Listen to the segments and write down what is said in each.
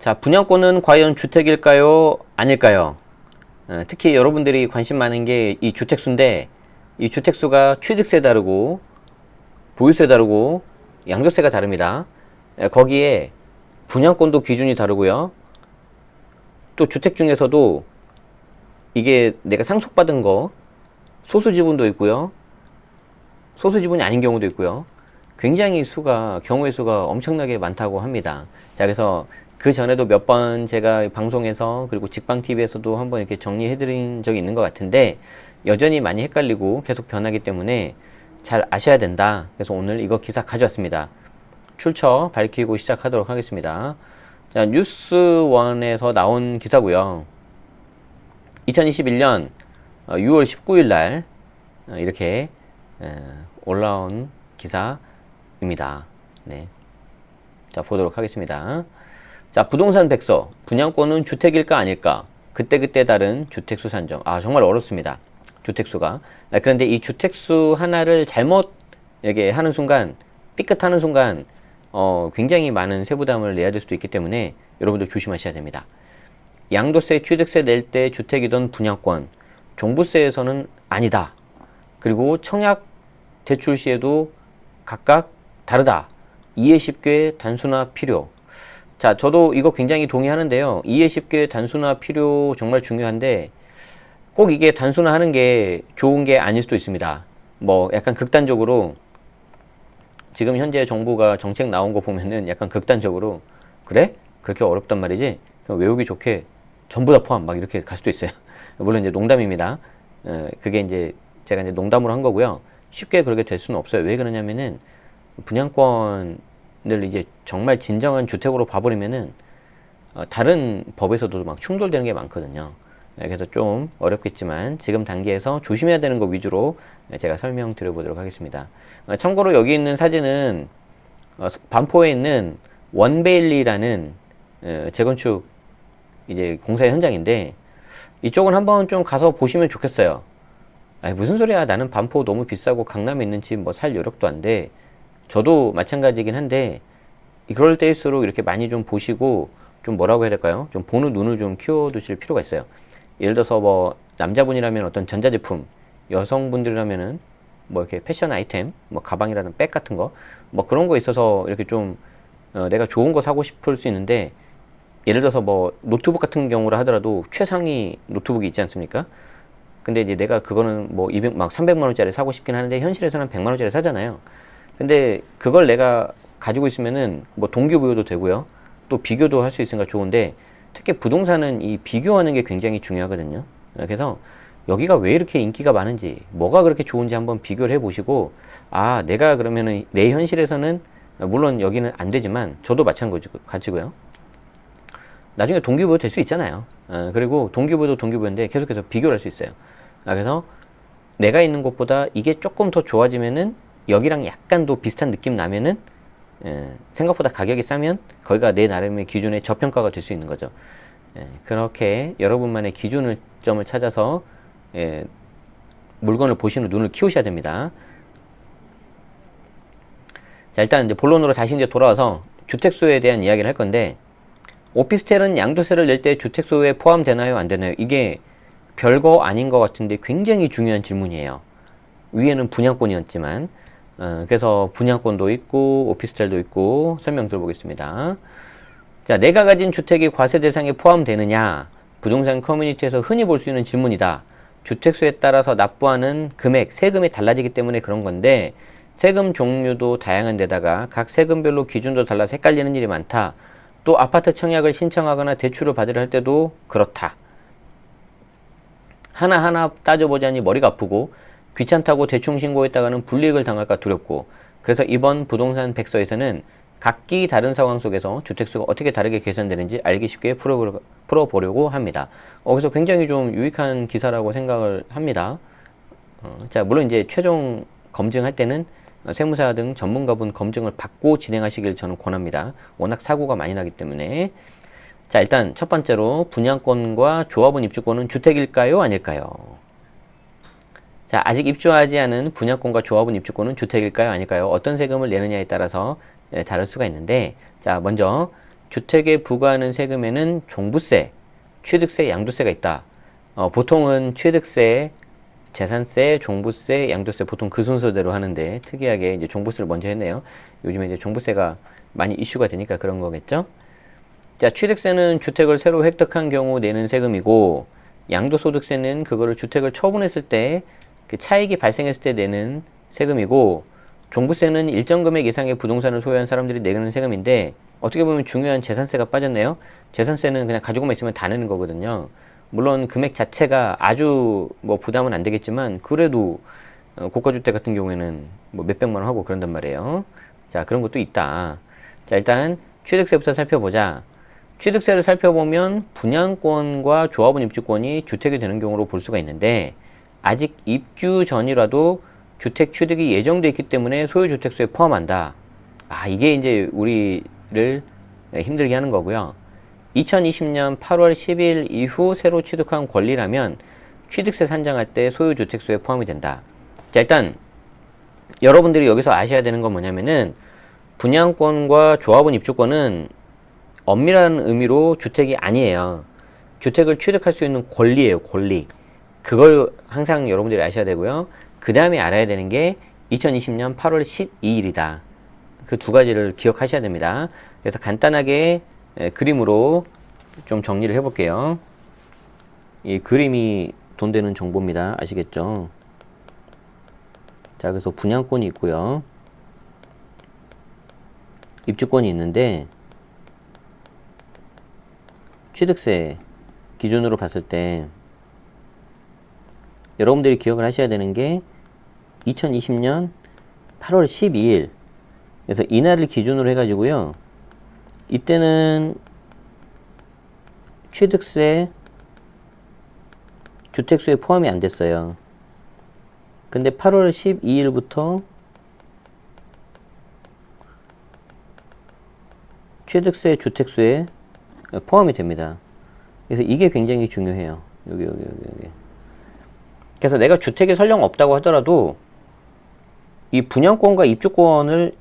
자, 분양권은 과연 주택일까요? 아닐까요? 특히 여러분들이 관심 많은 게 이 주택수인데, 이 주택수가 취득세 다르고 보유세 다르고 양도세가 다릅니다. 거기에 분양권도 기준이 다르고요. 또 주택 중에서도 이게 내가 상속받은 거 소수지분도 있고요. 소수지분이 아닌 경우도 있고요. 굉장히 경우의 수가 엄청나게 많다고 합니다. 자, 그래서 그 전에도 몇 번 제가 방송에서 그리고 직방TV에서도 한번 이렇게 정리해드린 적이 있는 것 같은데 여전히 많이 헷갈리고 계속 변하기 때문에 잘 아셔야 된다. 그래서 오늘 이거 기사 가져왔습니다. 출처 밝히고 시작하도록 하겠습니다. 자, 뉴스원에서 나온 기사고요. 2021년 6월 19일 날 이렇게 올라온 기사입니다. 네. 자, 보도록 하겠습니다. 자, 부동산 백서. 분양권은 주택일까 아닐까? 그때그때 다른 주택수 산정. 아, 정말 어렵습니다. 주택수가. 그런데 이 주택수 하나를 잘못 이렇게 하는 순간, 삐끗하는 순간, 굉장히 많은 세부담을 내야 될 수도 있기 때문에 여러분들 조심하셔야 됩니다. 양도세, 취득세 낼 때 주택이던 분양권, 종부세에서는 아니다. 그리고 청약 대출 시에도 각각 다르다. 이해 쉽게 단순화 필요. 자, 저도 이거 굉장히 동의하는데요. 이해 쉽게 단순화 필요 정말 중요한데 꼭 이게 단순화하는 게 좋은 게 아닐 수도 있습니다. 뭐 약간 극단적으로 지금 현재 정부가 정책 나온 거 보면은 약간 극단적으로 그래? 그렇게 어렵단 말이지? 그냥 외우기 좋게 전부 다 포함 막 이렇게 갈 수도 있어요. 물론 이제 농담입니다. 그게 이제 제가 이제 농담으로 한 거고요. 쉽게 그렇게 될 수는 없어요. 왜 그러냐면은 분양권을 이제 정말 진정한 주택으로 봐버리면은 다른 법에서도 막 충돌되는 게 많거든요. 그래서 좀 어렵겠지만 지금 단계에서 조심해야 되는 거 위주로 제가 설명드려 보도록 하겠습니다. 참고로 여기 있는 사진은 반포에 있는 원베일리라는 재건축 이제 공사 현장인데 이쪽은 한번 좀 가서 보시면 좋겠어요. 아니, 무슨 소리야. 나는 반포 너무 비싸고 강남에 있는 집 뭐 살 여력도 안 돼. 저도 마찬가지긴 한데 그럴 때일수록 이렇게 많이 좀 보시고 좀 뭐라고 해야 될까요? 좀 보는 눈을 좀 키워두실 필요가 있어요. 예를 들어서 뭐 남자분이라면 어떤 전자제품, 여성분들이라면은 뭐 이렇게 패션 아이템, 뭐 가방이라든 백 같은 거, 뭐 그런 거 있어서 이렇게 좀 내가 좋은 거 사고 싶을 수 있는데 예를 들어서 뭐 노트북 같은 경우라 하더라도 최상위 노트북이 있지 않습니까? 근데 이제 내가 그거는 뭐 300만 원짜리 사고 싶긴 하는데 현실에서는 100만 원짜리 사잖아요. 근데 그걸 내가 가지고 있으면은 뭐 동기부여도 되고요. 또 비교도 할 수 있으니까 좋은데 특히 부동산은 이 비교하는 게 굉장히 중요하거든요. 그래서 여기가 왜 이렇게 인기가 많은지, 뭐가 그렇게 좋은지 한번 비교를 해보시고, 아, 내가 그러면은 내 현실에서는, 물론 여기는 안 되지만, 저도 마찬가지고요. 나중에 동기부여 될 수 있잖아요. 그리고 동기부여도 동기부여인데 계속해서 비교를 할 수 있어요. 그래서 내가 있는 곳보다 이게 조금 더 좋아지면은 여기랑 약간 더 비슷한 느낌 나면은 생각보다 가격이 싸면 거기가 내 나름의 기준의 저평가가 될 수 있는 거죠. 그렇게 여러분만의 기준점을 찾아서 물건을 보시는 눈을 키우셔야 됩니다. 자, 일단 이제 본론으로 다시 이제 돌아와서 주택수에 대한 이야기를 할 건데 오피스텔은 양도세를 낼 때 주택수에 포함되나요? 안 되나요? 이게 별거 아닌 것 같은데 굉장히 중요한 질문이에요. 위에는 분양권이었지만 그래서 분양권도 있고 오피스텔도 있고 설명 들어보겠습니다. 자, 내가 가진 주택이 과세 대상에 포함되느냐? 부동산 커뮤니티에서 흔히 볼 수 있는 질문이다. 주택수에 따라서 납부하는 금액, 세금이 달라지기 때문에 그런 건데 세금 종류도 다양한 데다가 각 세금별로 기준도 달라서 헷갈리는 일이 많다. 또 아파트 청약을 신청하거나 대출을 받으려 할 때도 그렇다. 하나하나 따져보자니 머리가 아프고 귀찮다고 대충 신고했다가는 불이익을 당할까 두렵고 그래서 이번 부동산 백서에서는 각기 다른 상황 속에서 주택수가 어떻게 다르게 계산되는지 알기 쉽게 풀어보려고 합니다. 그래서 굉장히 좀 유익한 기사라고 생각을 합니다. 자, 물론 이제 최종 검증할 때는 세무사 등 전문가분 검증을 받고 진행하시길 저는 권합니다. 워낙 사고가 많이 나기 때문에. 자, 일단 첫 번째로 분양권과 조합원 입주권은 주택일까요? 아닐까요? 자, 아직 입주하지 않은 분양권과 조합원 입주권은 주택일까요? 아닐까요? 어떤 세금을 내느냐에 따라서 다를 수가 있는데, 자, 먼저 주택에 부과하는 세금에는 종부세, 취득세, 양도세가 있다. 보통은 취득세, 재산세, 종부세, 양도세 보통 그 순서대로 하는데 특이하게 이제 종부세를 먼저 했네요. 요즘에 이제 종부세가 많이 이슈가 되니까 그런 거겠죠. 자, 취득세는 주택을 새로 획득한 경우 내는 세금이고, 양도소득세는 그거를 주택을 처분했을 때 그 차익이 발생했을 때 내는 세금이고, 종부세는 일정 금액 이상의 부동산을 소유한 사람들이 내는 세금인데, 어떻게 보면 중요한 재산세가 빠졌네요. 재산세는 그냥 가지고만 있으면 다 내는 거거든요. 물론 금액 자체가 아주 뭐 부담은 안 되겠지만 그래도 고가주택 같은 경우에는 뭐 몇백만 원 하고 그런단 말이에요. 자, 그런 것도 있다. 자, 일단 취득세부터 살펴보자. 취득세를 살펴보면 분양권과 조합원 입주권이 주택이 되는 경우로 볼 수가 있는데, 아직 입주 전이라도 주택 취득이 예정돼 있기 때문에 소유주택수에 포함한다. 이게 이제 우리를 힘들게 하는 거고요. 2020년 8월 10일 이후 새로 취득한 권리라면 취득세 산정할 때 소유주택수에 포함이 된다. 자, 일단 여러분들이 여기서 아셔야 되는 건 뭐냐면은, 분양권과 조합원 입주권은 엄밀한 의미로 주택이 아니에요. 주택을 취득할 수 있는 권리예요, 권리. 그걸 항상 여러분들이 아셔야 되고요. 그 다음에 알아야 되는 게 2020년 8월 12일이다. 그 두 가지를 기억하셔야 됩니다. 그래서 간단하게 그림으로 좀 정리를 해볼게요. 이 그림이 돈 되는 정보입니다. 아시겠죠? 자, 그래서 분양권이 있고요. 입주권이 있는데, 취득세 기준으로 봤을 때 여러분들이 기억을 하셔야 되는 게 2020년 8월 12일, 그래서 이날을 기준으로 해가지고요. 이때는 취득세, 주택수에 포함이 안 됐어요. 근데 8월 12일부터 취득세, 주택수에 포함이 됩니다. 그래서 이게 굉장히 중요해요. 여기. 그래서 내가 주택이 설령 없다고 하더라도 이 분양권과 입주권을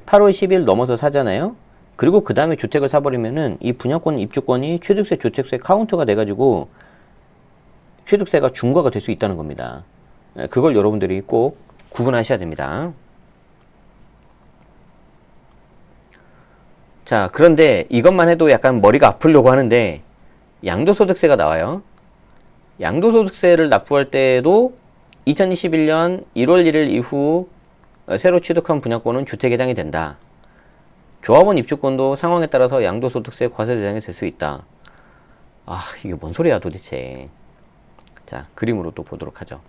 8월 10일 넘어서 사잖아요. 그리고 그 다음에 주택을 사버리면은 이 분양권, 입주권이 취득세, 주택세 카운트가 돼가지고 취득세가 중과가 될 수 있다는 겁니다. 그걸 여러분들이 꼭 구분하셔야 됩니다. 자, 그런데 이것만 해도 약간 머리가 아프려고 하는데 양도소득세가 나와요. 양도소득세를 납부할 때도 2021년 1월 1일 이후 새로 취득한 분양권은 주택에 해당이 된다. 조합원 입주권도 상황에 따라서 양도소득세 과세 대상이 될 수 있다. 이게 뭔 소리야 도대체. 자, 그림으로 또 보도록 하죠.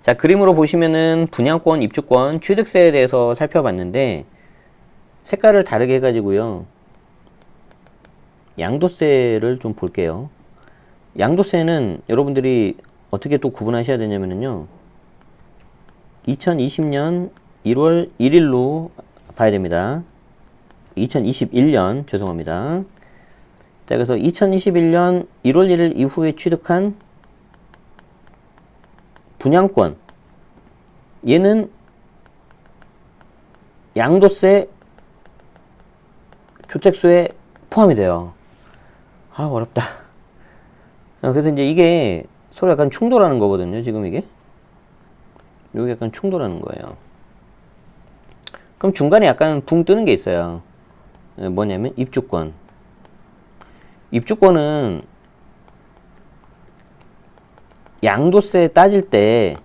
자, 그림으로 보시면은 분양권, 입주권, 취득세에 대해서 살펴봤는데 색깔을 다르게 해가지고요. 양도세를 좀 볼게요. 양도세는 여러분들이 어떻게 또 구분하셔야 되냐면요. 2020년 1월 1일로 봐야 됩니다. 2021년, 죄송합니다. 자, 그래서 2021년 1월 1일 이후에 취득한 분양권. 얘는 양도세, 주택수에 포함이 돼요. 어렵다. 그래서 이제 이게 서로 약간 충돌하는 거거든요. 지금 이게. 여기 약간 충돌하는 거예요. 그럼 중간에 약간 붕 뜨는 게 있어요. 뭐냐면 입주권. 입주권은 양도세 따질 때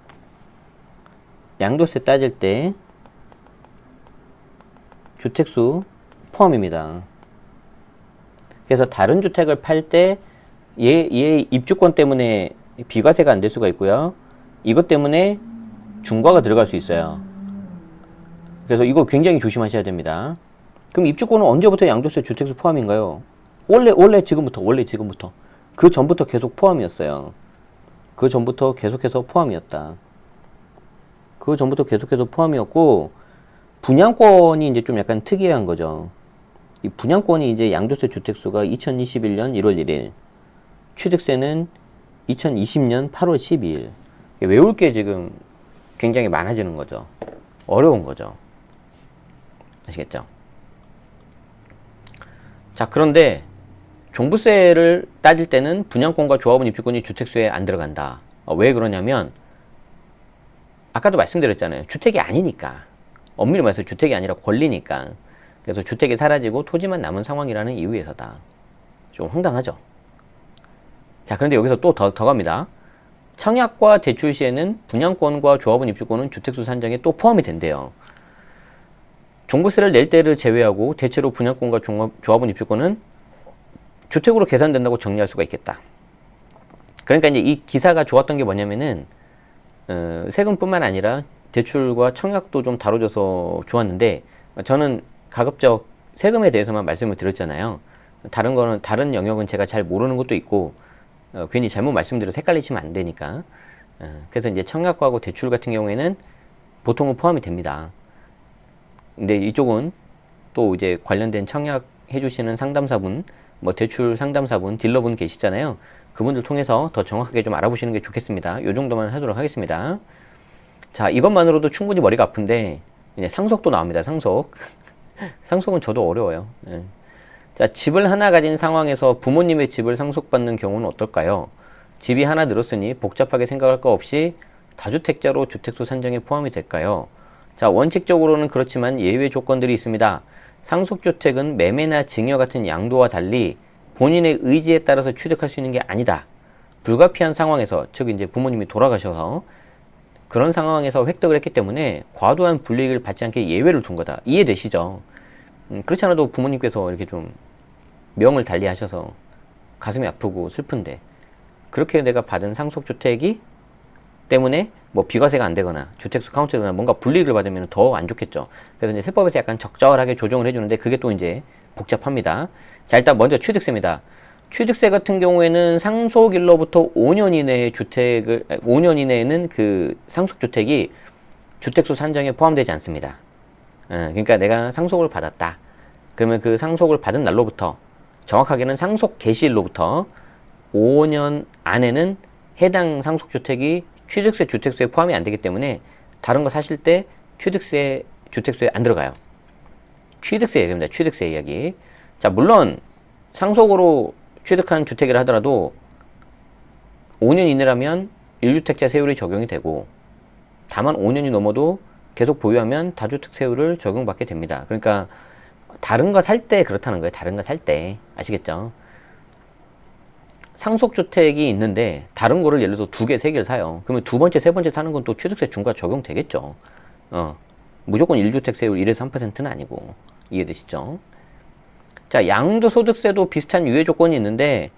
주택수 포함입니다. 그래서 다른 주택을 팔 때 얘 입주권 때문에 비과세가 안 될 수가 있고요. 이것 때문에 중과가 들어갈 수 있어요. 그래서 이거 굉장히 조심하셔야 됩니다. 그럼 입주권은 언제부터 양도세, 주택수 포함인가요? 원래 지금부터. 그 전부터 계속 포함이었어요. 그 전부터 계속해서 포함이었다. 그 전부터 계속해서 포함이었고, 분양권이 이제 좀 약간 특이한 거죠. 이 분양권이 이제 양도세, 주택수가 2021년 1월 1일, 취득세는 2020년 8월 12일. 외울 게 지금 굉장히 많아지는 거죠. 어려운 거죠. 아시겠죠? 자, 그런데 종부세를 따질 때는 분양권과 조합원 입주권이 주택수에 안 들어간다. 왜 그러냐면 아까도 말씀드렸잖아요. 주택이 아니니까. 엄밀히 말해서 주택이 아니라 권리니까. 그래서 주택이 사라지고 토지만 남은 상황이라는 이유에서다. 좀 황당하죠. 자, 그런데 여기서 또 더 갑니다. 청약과 대출 시에는 분양권과 조합원 입주권은 주택수 산정에 또 포함이 된대요. 종부세를 낼 때를 제외하고 대체로 분양권과 조합원 입주권은 주택으로 계산된다고 정리할 수가 있겠다. 그러니까 이제 이 기사가 좋았던 게 뭐냐면은 세금뿐만 아니라 대출과 청약도 좀 다뤄줘서 좋았는데, 저는 가급적 세금에 대해서만 말씀을 드렸잖아요. 다른 거는, 다른 영역은 제가 잘 모르는 것도 있고 괜히 잘못 말씀드려서 헷갈리시면 안 되니까. 그래서 이제 청약하고 대출 같은 경우에는 보통은 포함이 됩니다. 근데 이쪽은 또 이제 관련된 청약 해주시는 상담사분, 뭐 대출 상담사분, 딜러분 계시잖아요. 그분들 통해서 더 정확하게 좀 알아보시는 게 좋겠습니다. 요 정도만 하도록 하겠습니다. 자, 이것만으로도 충분히 머리가 아픈데 이제 상속도 나옵니다. 상속. 상속은 저도 어려워요. 자, 집을 하나 가진 상황에서 부모님의 집을 상속받는 경우는 어떨까요? 집이 하나 늘었으니 복잡하게 생각할 거 없이 다주택자로 주택수 산정에 포함이 될까요? 자, 원칙적으로는 그렇지만 예외 조건들이 있습니다. 상속주택은 매매나 증여 같은 양도와 달리 본인의 의지에 따라서 취득할 수 있는 게 아니다. 불가피한 상황에서, 즉 이제 부모님이 돌아가셔서 그런 상황에서 획득을 했기 때문에 과도한 불이익을 받지 않게 예외를 둔 거다. 이해되시죠? 그렇지 않아도 부모님께서 이렇게 좀 명을 달리 하셔서 가슴이 아프고 슬픈데, 그렇게 내가 받은 상속주택이 때문에 뭐 비과세가 안 되거나 주택수 카운트되거나 뭔가 불이익을 받으면 더 안 좋겠죠. 그래서 이제 세법에서 약간 적절하게 조정을 해주는데 그게 또 이제 복잡합니다. 자, 일단 먼저 취득세입니다. 취득세 같은 경우에는 상속일로부터 5년 이내의 5년 이내에는 그 상속주택이 주택수 산정에 포함되지 않습니다. 그러니까 내가 상속을 받았다. 그러면 그 상속을 받은 날로부터, 정확하게는 상속 개시일로부터 5년 안에는 해당 상속주택이 취득세, 주택수에 포함이 안 되기 때문에 다른 거 사실 때 취득세, 주택수에 안 들어가요. 취득세 얘기입니다. 취득세 이야기. 자, 물론 상속으로 취득한 주택이라 하더라도 5년 이내라면 1주택자 세율이 적용이 되고, 다만 5년이 넘어도 계속 보유하면 다주택 세율을 적용받게 됩니다. 그러니까 다른 거 살 때 그렇다는 거예요. 다른 거 살 때. 아시겠죠? 상속주택이 있는데 다른 거를 예를 들어서 2개, 3개를 사요. 그러면 두 번째, 세 번째 사는 건 또 취득세 중과 적용되겠죠. 무조건 1주택 세율 1에서 3%는 아니고. 이해되시죠? 자, 양도소득세도 비슷한 유예 조건이 있는데,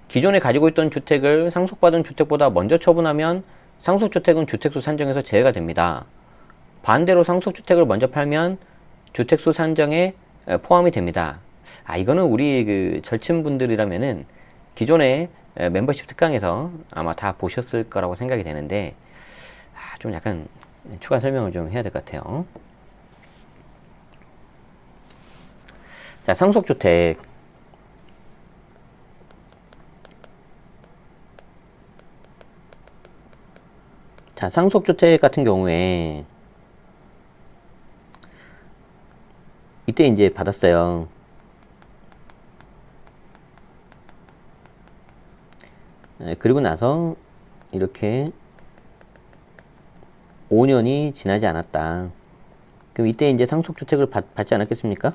기존에 가지고 있던 주택을 상속받은 주택보다 먼저 처분하면 상속주택은 주택수 산정에서 제외가 됩니다. 반대로 상속주택을 먼저 팔면 주택수 산정에 포함이 됩니다. 이거는 우리 그 절친분들이라면은 기존에 멤버십 특강에서 아마 다 보셨을 거라고 생각이 되는데, 좀 약간 추가 설명을 좀 해야 될 것 같아요. 자, 상속주택. 자, 상속주택 같은 경우에 이때 이제 받았어요. 그리고 나서 이렇게 5년이 지나지 않았다. 그럼 이때 이제 상속주택을 받지 않았겠습니까?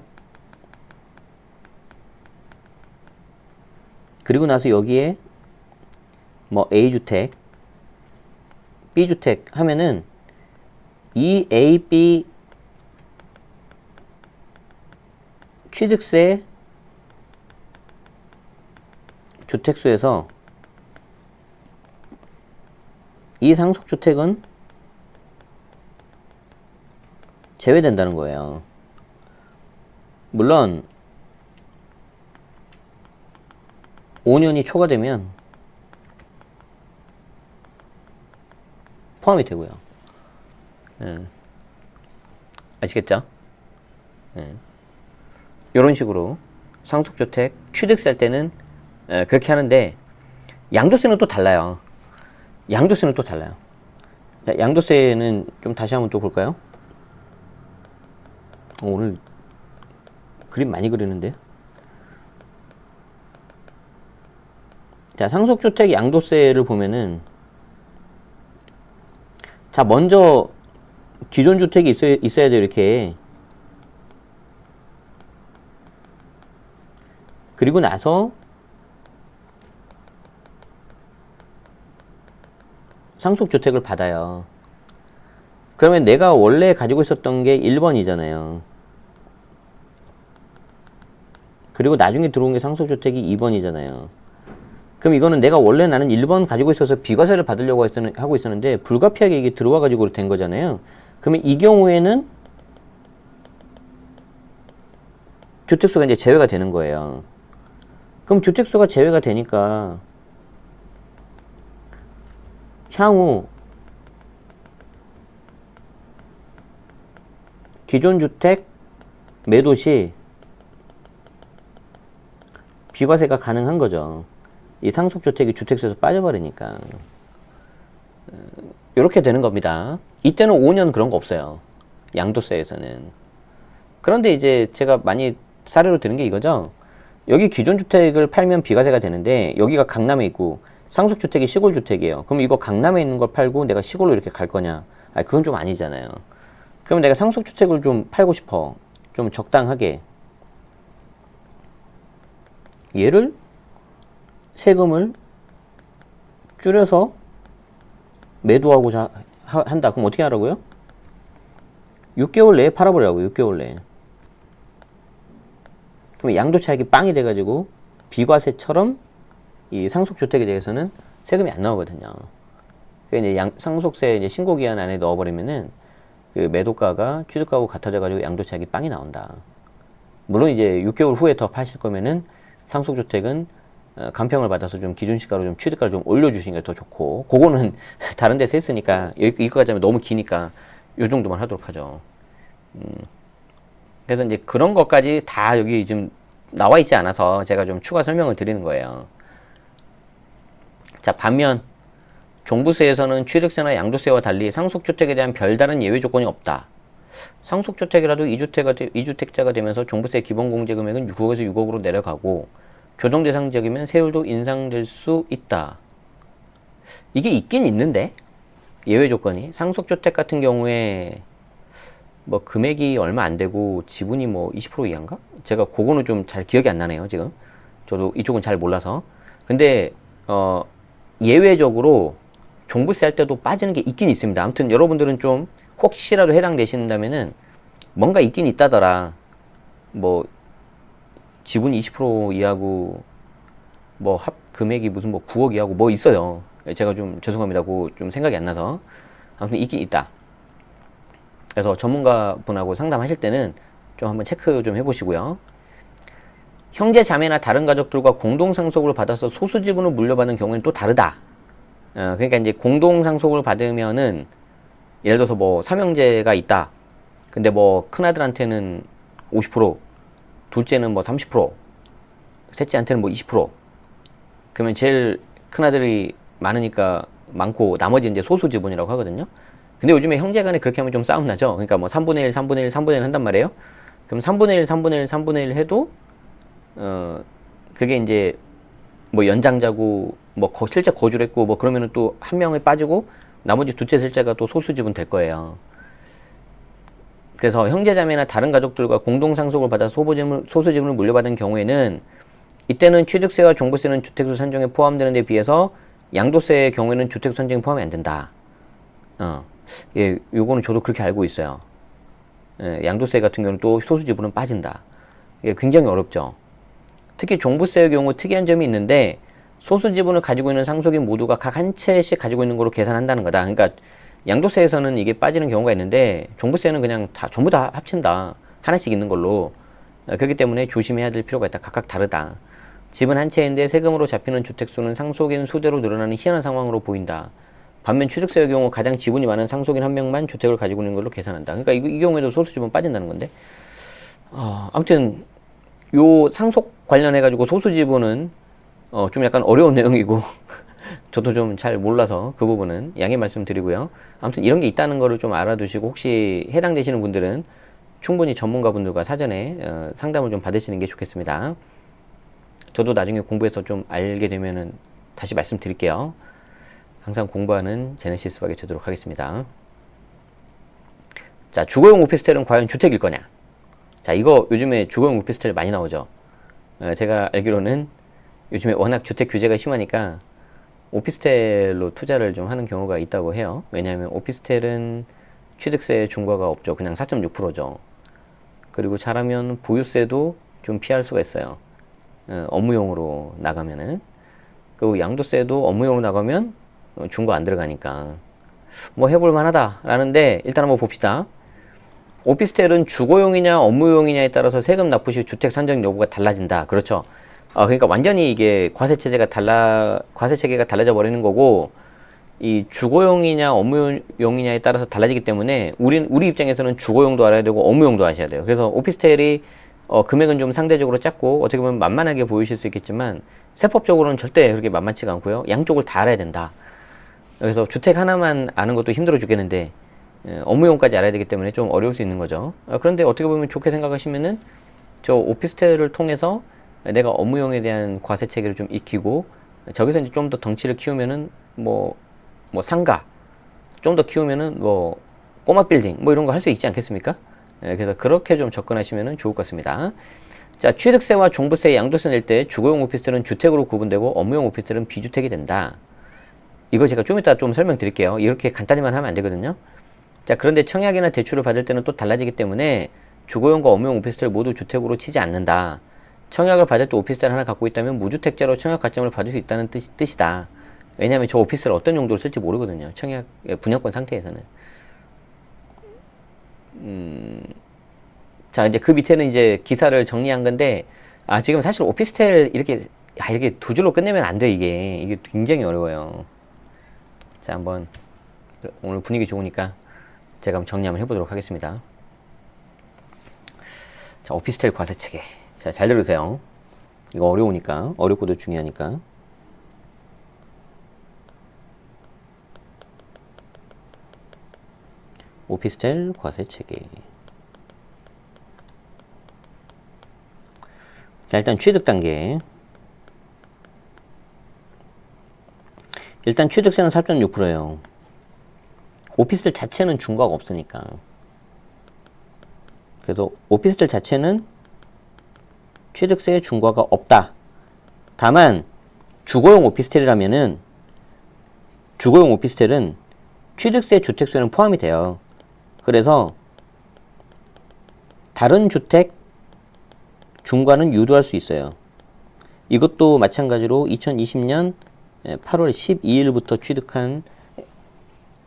그리고 나서 여기에 뭐 A주택, B주택 하면은 이 A, B 취득세 주택수에서 이 상속주택은 제외된다는 거예요. 물론 5년이 초과되면 포함이 되고요. 아시겠죠? 이런 식으로 상속주택 취득세 할 때는 그렇게 하는데, 양도세는 또 달라요. 양도세는 또 달라요. 자, 양도세는 좀 다시 한번 또 볼까요? 오늘 그림 많이 그리는데. 자, 상속주택 양도세를 보면은, 자, 먼저 기존 주택이 있어야 돼요, 이렇게. 그리고 나서 상속주택을 받아요. 그러면 내가 원래 가지고 있었던 게 1번이잖아요. 그리고 나중에 들어온 게 상속주택이 2번이잖아요. 그럼 이거는 내가 원래 나는 1번 가지고 있어서 비과세를 받으려고 하고 있었는데 불가피하게 이게 들어와 가지고 된 거잖아요. 그러면 이 경우에는 주택수가 이제 제외가 되는 거예요. 그럼 주택수가 제외가 되니까 향후 기존 주택 매도 시 비과세가 가능한 거죠. 이 상속주택이 주택수에서 빠져버리니까. 이렇게 되는 겁니다. 이때는 5년 그런 거 없어요. 양도세에서는. 그런데 이제 제가 많이 사례로 드는 게 이거죠. 여기 기존 주택을 팔면 비과세가 되는데 여기가 강남에 있고 상속주택이 시골주택이에요. 그럼 이거 강남에 있는 걸 팔고 내가 시골로 이렇게 갈 거냐? 그건 좀 아니잖아요. 그럼 내가 상속주택을 좀 팔고 싶어. 좀 적당하게. 얘를 세금을 줄여서 매도하고자 한다. 그럼 어떻게 하라고요? 6개월 내에 팔아버리라고요. 6개월 내에. 그럼 양도차익이 빵이 돼가지고 비과세처럼 이 상속주택에 대해서는 세금이 안 나오거든요. 그러니까 이제 상속세 이제 신고기한 안에 넣어버리면은 그 매도가가 취득가하고 같아져가지고 양도차익이 빵이 나온다. 물론 이제 6개월 후에 더 파실 거면은 상속주택은 감평을 받아서 좀 기준시가로 좀 취득가를 좀 올려주시는 게 더 좋고, 그거는 다른 데서 했으니까 이거까지 하면 너무 기니까 요 정도만 하도록 하죠. 그래서 이제 그런 것까지 다 여기 지금 나와 있지 않아서 제가 좀 추가 설명을 드리는 거예요. 자, 반면 종부세에서는 취득세나 양도세와 달리 상속주택에 대한 별다른 예외 조건이 없다. 상속주택이라도 2주택자가 되면서 종부세 기본공제금액은 6억에서 6억으로 내려가고 조정 대상 지역이면 세율도 인상될 수 있다. 이게 있긴 있는데 예외 조건이 상속주택 같은 경우에 뭐 금액이 얼마 안 되고 지분이 뭐 20% 이하인가? 제가 그거는 좀 잘 기억이 안 나네요, 지금. 저도 이쪽은 잘 몰라서. 근데 예외적으로 종부세 할 때도 빠지는 게 있긴 있습니다. 아무튼 여러분들은 좀 혹시라도 해당되신다면은 뭔가 있긴 있다더라. 뭐 지분이 20% 이하고 뭐 합 금액이 무슨 뭐 9억 이하고 뭐 있어요. 제가 좀 죄송합니다. 그거 좀 생각이 안 나서. 아무튼 있긴 있다. 그래서 전문가분하고 상담하실 때는 좀 한번 체크 좀 해보시고요. 형제 자매나 다른 가족들과 공동 상속을 받아서 소수 지분을 물려받는 경우에는 또 다르다. 그러니까 이제 공동 상속을 받으면은 예를 들어서 뭐 삼형제가 있다. 근데 뭐 큰아들한테는 50%, 둘째는 뭐 30%, 셋째한테는 뭐 20%. 그러면 제일 큰아들이 많고 나머지 이제 소수 지분이라고 하거든요. 근데 요즘에 형제 간에 그렇게 하면 좀 싸움 나죠. 그러니까 뭐 3분의 1, 3분의 1, 3분의 1 한단 말이에요. 그럼 3분의 1, 3분의 1, 3분의 1 해도 그게 이제 뭐 연장자고 뭐 실제 거주를 했고 뭐 그러면은 또 한 명이 빠지고 나머지 둘째 셋째가 또 소수 지분 될 거예요. 그래서 형제자매나 다른 가족들과 공동 상속을 받아 소수 지분을 물려받은 경우에는 이때는 취득세와 종부세는 주택수 산정에 포함되는 데 비해서 양도세의 경우에는 주택수 산정에 포함이 안 된다. 예, 요거는 저도 그렇게 알고 있어요. 예, 양도세 같은 경우는 또 소수 지분은 빠진다. 이게 굉장히 어렵죠. 특히 종부세의 경우 특이한 점이 있는데 소수 지분을 가지고 있는 상속인 모두가 각 한 채씩 가지고 있는 거로 계산한다는 거다. 그러니까 양도세에서는 이게 빠지는 경우가 있는데 종부세는 그냥 전부 다 합친다. 하나씩 있는 걸로. 그렇기 때문에 조심해야 될 필요가 있다. 각각 다르다. 집은 한 채인데 세금으로 잡히는 주택수는 상속인 수대로 늘어나는 희한한 상황으로 보인다. 반면 취득세의 경우 가장 지분이 많은 상속인 한 명만 주택을 가지고 있는 걸로 계산한다. 그러니까 이 경우에도 소수 지분 빠진다는 건데. 아무튼 요 상속 관련해가지고 소수 지분은 좀 약간 어려운 내용이고 저도 좀 잘 몰라서 그 부분은 양해 말씀드리고요. 아무튼 이런 게 있다는 거를 좀 알아두시고 혹시 해당되시는 분들은 충분히 전문가분들과 사전에 상담을 좀 받으시는 게 좋겠습니다. 저도 나중에 공부해서 좀 알게 되면은 다시 말씀드릴게요. 항상 공부하는 제네시스 박이 되도록 하겠습니다. 자, 주거용 오피스텔은 과연 주택일 거냐? 자, 이거 요즘에 주거용 오피스텔 많이 나오죠. 제가 알기로는 요즘에 워낙 주택 규제가 심하니까 오피스텔로 투자를 좀 하는 경우가 있다고 해요. 왜냐하면 오피스텔은 취득세 중과가 없죠. 그냥 4.6%죠. 그리고 잘하면 보유세도 좀 피할 수가 있어요. 업무용으로 나가면은. 그리고 양도세도 업무용으로 나가면 중과 안 들어가니까 뭐 해볼 만하다 라는데, 일단 한번 봅시다. 오피스텔은 주거용이냐 업무용이냐에 따라서 세금 납부 시 주택 산정 여부가 달라진다. 그렇죠. 그러니까 완전히 이게 과세 체계가 달라져 버리는 거고, 이 주거용이냐 업무용이냐에 따라서 달라지기 때문에 우리 입장에서는 주거용도 알아야 되고 업무용도 아셔야 돼요. 그래서 오피스텔이 금액은 좀 상대적으로 작고 어떻게 보면 만만하게 보이실 수 있겠지만 세법적으로는 절대 그렇게 만만치가 않고요. 양쪽을 다 알아야 된다. 그래서 주택 하나만 아는 것도 힘들어 죽겠는데 업무용까지 알아야 되기 때문에 좀 어려울 수 있는 거죠. 그런데 어떻게 보면 좋게 생각하시면은 저 오피스텔을 통해서 내가 업무용에 대한 과세 체계를 좀 익히고, 저기서 이제 좀 더 덩치를 키우면은 뭐 상가 좀 더 키우면은 뭐 꼬마 빌딩 뭐 이런 거 할 수 있지 않겠습니까? 그래서 그렇게 좀 접근하시면은 좋을 것 같습니다. 자, 취득세와 종부세, 양도세 낼 때 주거용 오피스텔은 주택으로 구분되고 업무용 오피스텔은 비주택이 된다. 이거 제가 좀 이따 좀 설명드릴게요. 이렇게 간단히만 하면 안 되거든요. 자, 그런데 청약이나 대출을 받을 때는 또 달라지기 때문에 주거용과 업무용 오피스텔 모두 주택으로 치지 않는다. 청약을 받을 때 오피스텔 하나 갖고 있다면 무주택자로 청약 가점을 받을 수 있다는 뜻이다. 왜냐하면 저 오피스텔 어떤 용도로 쓸지 모르거든요. 청약 분양권 상태에서는. 자, 이제 그 밑에는 이제 기사를 정리한 건데, 지금 사실 오피스텔 이렇게 두 줄로 끝내면 안 돼. 이게 굉장히 어려워요. 자, 한번 오늘 분위기 좋으니까 제가 한번 정리 한번 해보도록 하겠습니다. 자, 오피스텔 과세 체계. 자, 잘 들으세요. 이거 어려우니까, 어렵고도 중요하니까. 오피스텔 과세 체계. 자, 일단 취득 단계. 일단 취득세는 4.6%예요. 오피스텔 자체는 중과가 없으니까. 그래서 오피스텔 자체는 취득세에 중과가 없다. 다만 주거용 오피스텔이라면은, 주거용 오피스텔은 취득세, 주택수에는 포함이 돼요. 그래서 다른 주택 중과는 유도할 수 있어요. 이것도 마찬가지로 2020년 8월 12일부터 취득한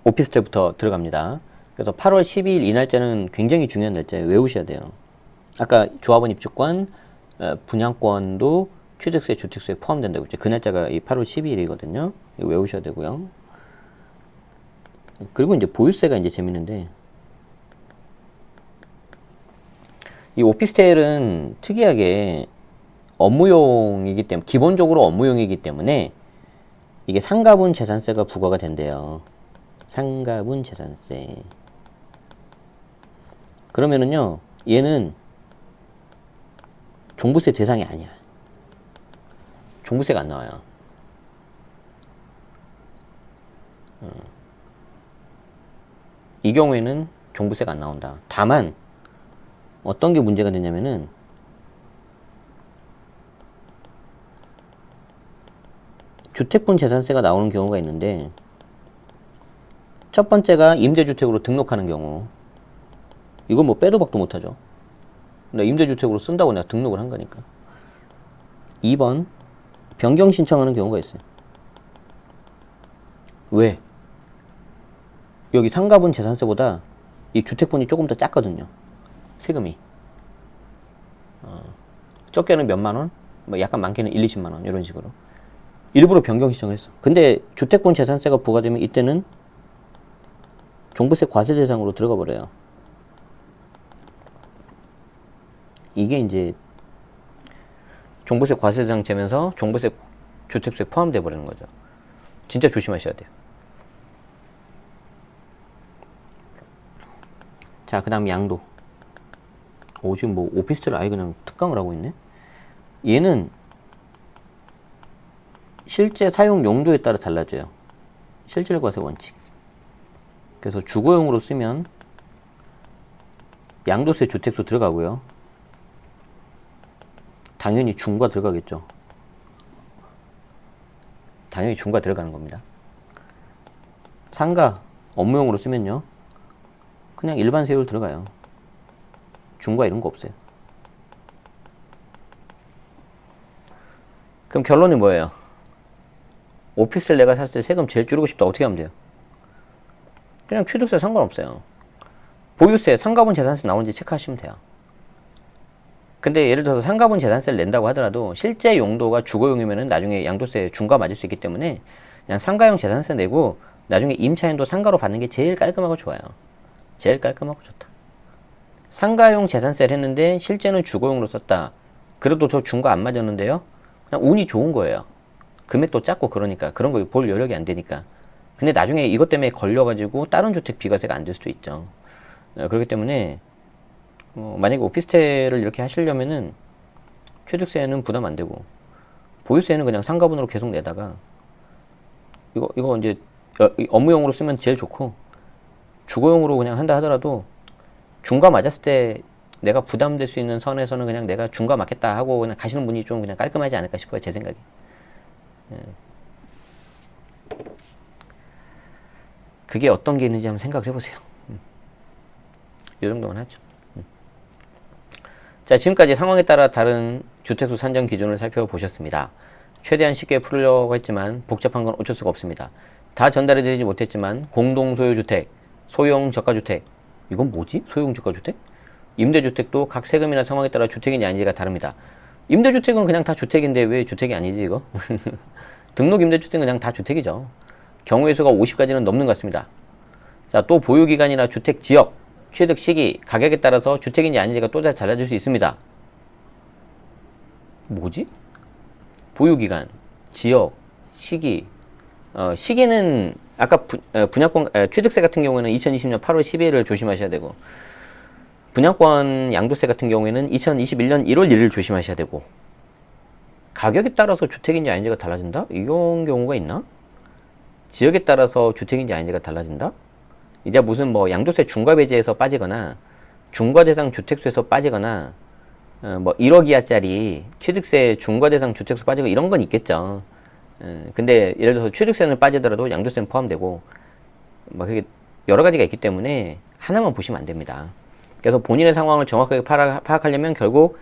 오피스텔부터 들어갑니다. 그래서 8월 12일 이 날짜는 굉장히 중요한 날짜예요. 외우셔야 돼요. 아까 조합원 입주권, 분양권도 취득세, 주택수에 포함된다고 했죠. 그 날짜가 이 8월 12일이거든요. 이거 외우셔야 되고요. 그리고 이제 보유세가 이제 재밌는데, 이 오피스텔은 특이하게 업무용이기 때문에, 기본적으로 업무용이기 때문에 이게 상가분 재산세가 부과가 된대요. 상가분 재산세. 그러면은요, 얘는 종부세 대상이 아니야. 종부세가 안 나와요. 이 경우에는 종부세가 안 나온다. 다만 어떤 게 문제가 되냐면은, 주택분 재산세가 나오는 경우가 있는데, 첫 번째가 임대주택으로 등록하는 경우. 이건 뭐 빼도 박도 못하죠. 나 임대주택으로 쓴다고 내가 등록을 한 거니까. 2번 변경 신청하는 경우가 있어요. 왜? 여기 상가분 재산세보다 이 주택분이 조금 더 작거든요. 세금이. 적게는 몇만 원, 뭐 약간 많게는 1, 20만 원 이런 식으로. 일부러 변경 신청을 했어. 근데 주택분 재산세가 부과되면 이때는 종부세 과세 대상으로 들어가 버려요. 이게 이제 종부세 과세 대상 되면서 종부세 주택수에 포함돼 버리는 거죠. 진짜 조심하셔야 돼요. 자, 그 다음 양도. 지금 뭐 오피스텔을 아예 그냥 특강을 하고 있네. 얘는 실제 사용 용도에 따라 달라져요. 실질과세 원칙. 그래서 주거용으로 쓰면 양도세 주택수 들어가고요. 당연히 중과 들어가겠죠. 당연히 중과 들어가는 겁니다. 상가, 업무용으로 쓰면요. 그냥 일반 세율 들어가요. 중과 이런 거 없어요. 그럼 결론이 뭐예요? 오피스를 내가 샀을 때 세금 제일 줄이고 싶다. 어떻게 하면 돼요? 그냥 취득세 상관없어요. 보유세, 상가분 재산세 나오는지 체크하시면 돼요. 근데 예를 들어서 상가분 재산세를 낸다고 하더라도 실제 용도가 주거용이면은 나중에 양도세 중과 맞을 수 있기 때문에 그냥 상가용 재산세 내고 나중에 임차인도 상가로 받는 게 제일 깔끔하고 좋아요. 제일 깔끔하고 좋다. 상가용 재산세를 했는데 실제는 주거용으로 썼다. 그래도 저 중과 안 맞았는데요. 그냥 운이 좋은 거예요. 금액도 작고 그러니까 그런 거 볼 여력이 안 되니까. 근데 나중에 이것 때문에 걸려가지고 다른 주택 비과세가 안 될 수도 있죠. 그렇기 때문에 만약에 오피스텔을 이렇게 하시려면은 취득세는 부담 안 되고 보유세는 그냥 상가분으로 계속 내다가 이거 이제 업무용으로 쓰면 제일 좋고 주거용으로 그냥 한다 하더라도 중과 맞았을 때 내가 부담될 수 있는 선에서는 그냥 내가 중과 맞겠다 하고 그냥 가시는 분이 좀 그냥 깔끔하지 않을까 싶어요. 제 생각에. 그게 어떤 게 있는지 한번 생각을 해보세요. 이 정도만 하죠. 자, 지금까지 상황에 따라 다른 주택수 산정 기준을 살펴보셨습니다. 최대한 쉽게 풀려고 했지만 복잡한 건 어쩔 수가 없습니다. 다 전달해드리지 못했지만 공동소유주택, 소형 저가주택, 이건 뭐지? 소형 저가주택? 임대주택도 각 세금이나 상황에 따라 주택이냐 아닌지가 다릅니다. 임대주택은 그냥 다 주택인데 왜 주택이 아니지 이거? 등록 임대주택은 그냥 다 주택이죠. 경우의 수가 50가지는 넘는 것 같습니다. 자, 또 보유기간이나 주택 지역, 취득 시기, 가격에 따라서 주택인지 아닌지가 또 달라질 수 있습니다. 뭐지? 보유기간, 지역, 시기. 시기는 아까 분양권, 취득세 같은 경우에는 2020년 8월 12일을 조심하셔야 되고 분양권 양도세 같은 경우에는 2021년 1월 1일 조심하셔야 되고 가격에 따라서 주택인지 아닌지가 달라진다? 이런 경우가 있나? 지역에 따라서 주택인지 아닌지가 달라진다? 이제 무슨 뭐 양도세 중과배제에서 빠지거나 중과대상 주택수에서 빠지거나 뭐 1억 이하짜리 취득세 중과대상 주택수 빠지고 이런 건 있겠죠. 근데 예를 들어서 취득세는 빠지더라도 양도세는 포함되고 뭐 그게 여러 가지가 있기 때문에 하나만 보시면 안 됩니다. 그래서 본인의 상황을 정확하게 파악하려면 결국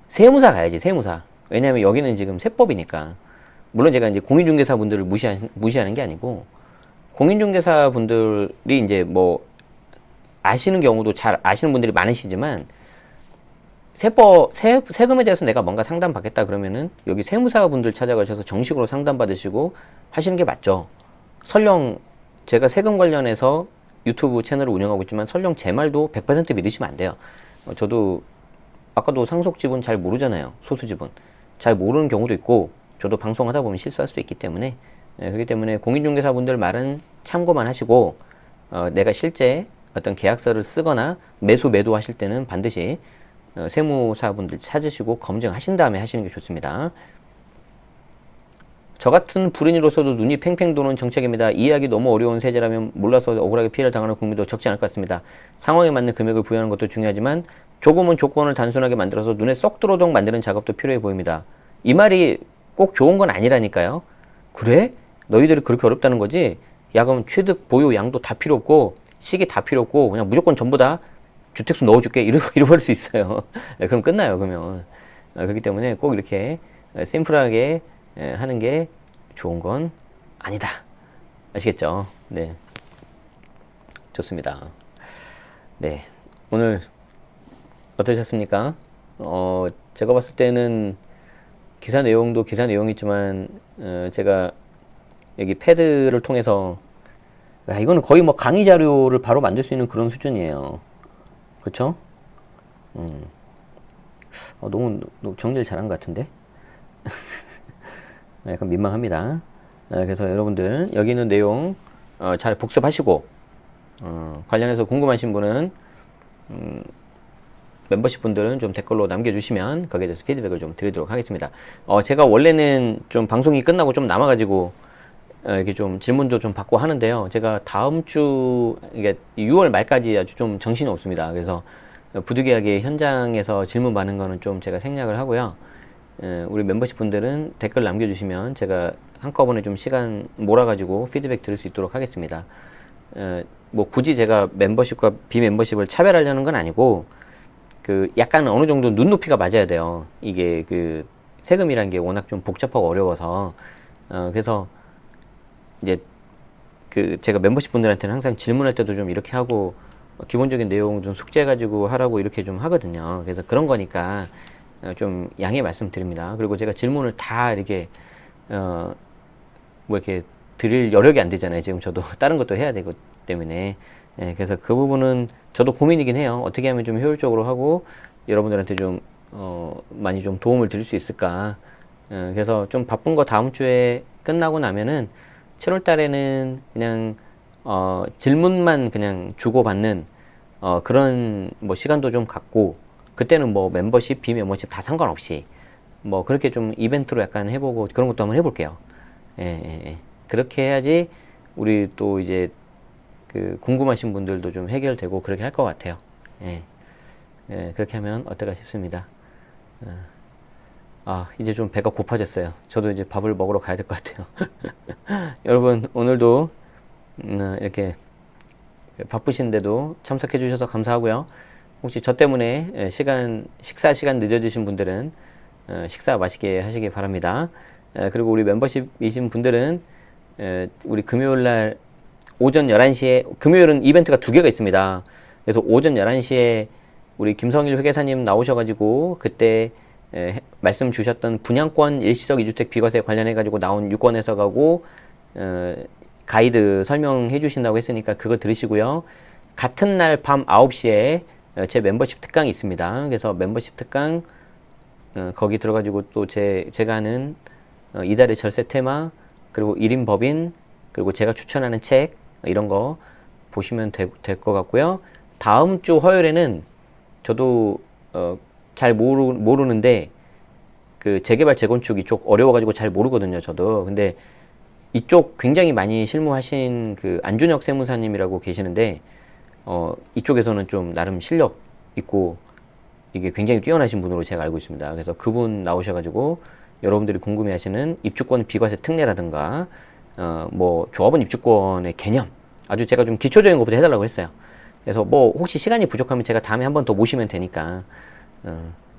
세무사 가야지, 세무사. 왜냐하면 여기는 지금 세법이니까. 물론 제가 이제 공인중개사분들을 무시하는 게 아니고 공인중개사분들이 이제 뭐 아시는 경우도 잘 아시는 분들이 많으시지만 세금에 대해서 내가 뭔가 상담받겠다 그러면은 여기 세무사분들 찾아가셔서 정식으로 상담받으시고 하시는 게 맞죠. 설령 제가 세금 관련해서 유튜브 채널을 운영하고 있지만 설령 제 말도 100% 믿으시면 안 돼요. 저도 아까도 상속지분 잘 모르잖아요. 소수지분. 잘 모르는 경우도 있고 저도 방송하다 보면 실수할 수도 있기 때문에 그렇기 때문에 공인중개사분들 말은 참고만 하시고 내가 실제 어떤 계약서를 쓰거나 매도 하실 때는 반드시 세무사분들 찾으시고 검증하신 다음에 하시는 게 좋습니다. 저 같은 불인으로서도 눈이 팽팽 도는 정책입니다. 이해하기 너무 어려운 세제라면 몰라서 억울하게 피해를 당하는 국민도 적지 않을 것 같습니다. 상황에 맞는 금액을 부여하는 것도 중요하지만 조금은 조건을 단순하게 만들어서 눈에 쏙 들어오도록 만드는 작업도 필요해 보입니다. 이 말이 꼭 좋은 건 아니라니까요. 그래? 너희들이 그렇게 어렵다는 거지? 야, 그럼 취득, 보유, 양도 다 필요 없고 시기 다 필요 없고 그냥 무조건 전부 다 주택수 넣어줄게 이러버릴 수 있어요. 그럼 끝나요. 그러면 그렇기 때문에 꼭 이렇게 심플하게 하는 게 좋은 건 아니다. 아시겠죠? 네, 좋습니다. 네, 오늘 어떠셨습니까? 제가 봤을 때는 기사 내용도 기사 내용이지만 제가 여기 패드를 통해서 이거는 거의 뭐 강의 자료를 바로 만들 수 있는 그런 수준이에요. 그쵸? 너무 정리를 잘한 것 같은데? 약간 민망합니다. 그래서 여러분들 여기 있는 내용 잘 복습하시고 관련해서 궁금하신 분은 멤버십 분들은 좀 댓글로 남겨주시면 거기에 대해서 피드백을 좀 드리도록 하겠습니다. 제가 원래는 좀 방송이 끝나고 좀 남아가지고 이렇게 좀 질문도 좀 받고 하는데요. 제가 다음 주 이게 6월 말까지 아주 좀 정신이 없습니다. 그래서 부득이하게 현장에서 질문 받는 거는 좀 제가 생략을 하고요. 우리 멤버십 분들은 댓글 남겨주시면 제가 한꺼번에 좀 시간 몰아가지고 피드백 드릴 수 있도록 하겠습니다. 뭐 굳이 제가 멤버십과 비멤버십을 차별하려는 건 아니고 그 약간 어느 정도 눈높이가 맞아야 돼요. 이게 그 세금이란 게 워낙 좀 복잡하고 어려워서 그래서 이제 그 제가 멤버십 분들한테는 항상 질문할 때도 좀 이렇게 하고 기본적인 내용 좀 숙제해가지고 하라고 이렇게 좀 하거든요. 그래서 그런 거니까 좀 양해 말씀드립니다. 그리고 제가 질문을 다 이렇게 뭐 이렇게 드릴 여력이 안 되잖아요. 지금 저도 다른 것도 해야 되기 때문에 그래서 그 부분은 저도 고민이긴 해요. 어떻게 하면 좀 효율적으로 하고 여러분들한테 좀 많이 좀 도움을 드릴 수 있을까. 그래서 좀 바쁜 거 다음 주에 끝나고 나면은 7월 달에는 그냥 질문만 그냥 주고받는 그런 뭐 시간도 좀 갖고 그때는 뭐 멤버십, 비멤버십 다 상관없이 뭐 그렇게 좀 이벤트로 약간 해보고 그런 것도 한번 해볼게요. 그렇게 해야지 우리 또 이제 그 궁금하신 분들도 좀 해결되고 그렇게 할 것 같아요. 그렇게 하면 어떨까 싶습니다. 이제 좀 배가 고파졌어요. 저도 이제 밥을 먹으러 가야 될 것 같아요. 여러분, 오늘도 이렇게 바쁘신데도 참석해 주셔서 감사하고요. 혹시 저 때문에 식사 시간 늦어지신 분들은 식사 맛있게 하시기 바랍니다. 그리고 우리 멤버십이신 분들은 우리 금요일 날 오전 11시에 금요일은 이벤트가 2개가 있습니다. 그래서 오전 11시에 우리 김성일 회계사님 나오셔가지고 그때 말씀 주셨던 분양권 일시적 2주택 비과세 관련해 가지고 나온 유권 해석하고 가이드 설명해 주신다고 했으니까 그거 들으시고요. 같은 날 밤 9시에 제 멤버십 특강이 있습니다. 그래서 멤버십 특강 거기 들어가지고 또 제가 하는 이달의 절세 테마 그리고 1인 법인 그리고 제가 추천하는 책 이런 거 보시면 될 것 같고요. 다음 주 화요일에는 저도 잘 모르는데 그 재개발 재건축 이쪽 어려워가지고 잘 모르거든요. 저도 근데 이쪽 굉장히 많이 실무하신 그 안준혁 세무사님이라고 계시는데 이쪽에서는 좀 나름 실력 있고 이게 굉장히 뛰어나신 분으로 제가 알고 있습니다. 그래서 그분 나오셔가지고 여러분들이 궁금해하시는 입주권 비과세 특례라든가 뭐 조합원 입주권의 개념 아주 제가 좀 기초적인 것부터 해달라고 했어요. 그래서 뭐 혹시 시간이 부족하면 제가 다음에 한 번 더 모시면 되니까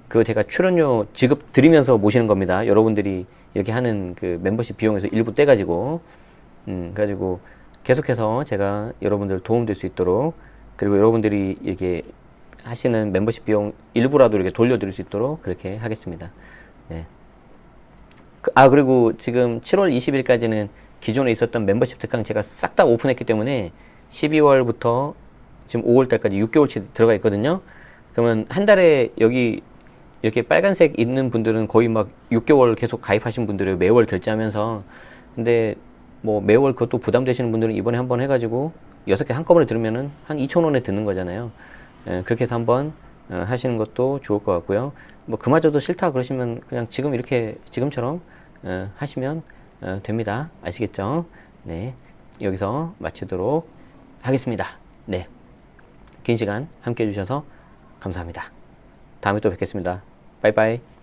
그거 제가 출연료 지급 드리면서 모시는 겁니다. 여러분들이 이렇게 하는 그 멤버십 비용에서 일부 떼가지고 그래가지고 계속해서 제가 여러분들 도움될 수 있도록 그리고 여러분들이 이렇게 하시는 멤버십 비용 일부라도 이렇게 돌려드릴 수 있도록 그렇게 하겠습니다. 네. 그리고 지금 7월 20일까지는 기존에 있었던 멤버십 특강 제가 싹 다 오픈했기 때문에 12월부터 지금 5월달까지 6개월치 들어가 있거든요. 그러면 한 달에 여기 이렇게 빨간색 있는 분들은 거의 막 6개월 계속 가입하신 분들을 매월 결제하면서 근데 뭐 매월 그것도 부담되시는 분들은 이번에 한번 해가지고 6개 한꺼번에 들으면은 한 2,000원에 듣는 거잖아요. 그렇게 해서 한번 하시는 것도 좋을 것 같고요. 뭐 그마저도 싫다 그러시면 그냥 지금 이렇게 지금처럼 하시면 됩니다. 아시겠죠? 네. 여기서 마치도록 하겠습니다. 네. 긴 시간 함께 해주셔서 감사합니다. 다음에 또 뵙겠습니다. 빠이빠이.